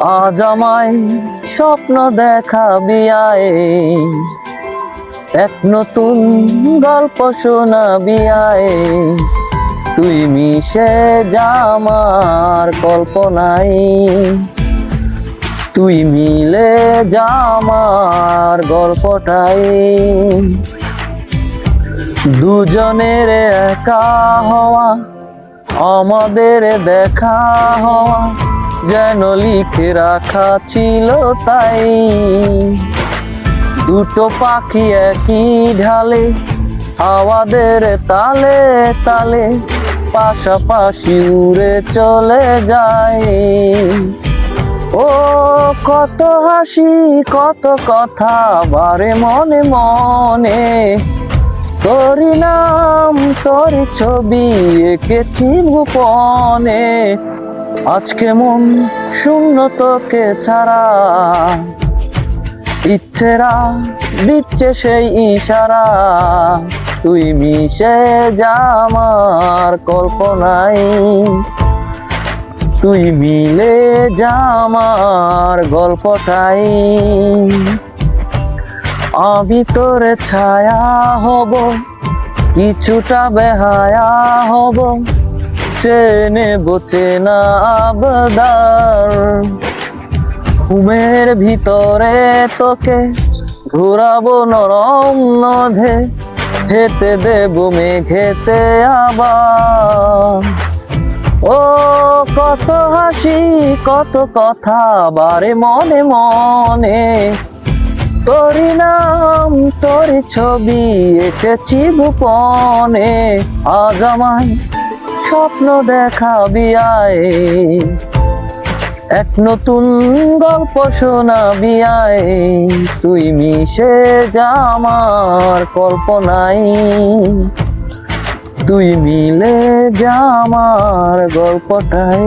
আজ আমায় স্বপ্ন দেখাবি আয়, এক নতুন গল্প শোনাবি আয়। তুই মিশে যা আমার কল্পনায়, তুই মিলে যা আমার গল্পটাই। দুজনের একা হওয়া, আমাদের দেখা হওয়া যেন লিখে রাখা ছিল তাই। দুটো পাখি একই ঢালে, হাওয়াদের তালে তালে পাশাপাশি উড়ে চলে যায়। ও কত হাসি কত কথা বারে মনে মনে, তোরই নাম তোরই ছবি এঁকেছি গোপনে। আজকে মন শূন্য তোকে ছাড়া, ইচ্ছেরা দিচ্ছে সেই ইশারা। তুই মিশে যা আমার কল্পনায়, তুই মিলে যা আমার গল্পটাই। আমি তোর ছায়া হব, কিছুটা বেহায়া হব, চেনে চেনা আবদার। ঘুমের ভিতরে তোকে ঘুরাবো নরম নধে, হেতে দেব মেঘেতে আবার। ও কত হাসি কত কথা বারে মনে মনে, তোরই নাম তোরই ছবি এঁকেছি গোপনে। আজ আমায় স্বপ্ন দেখাবি আয়, এক নতুন গল্প শোনাবি আয়। তুই মিশে যা আমার কল্পনায়, তুই মিলে যা আমার গল্পটাই।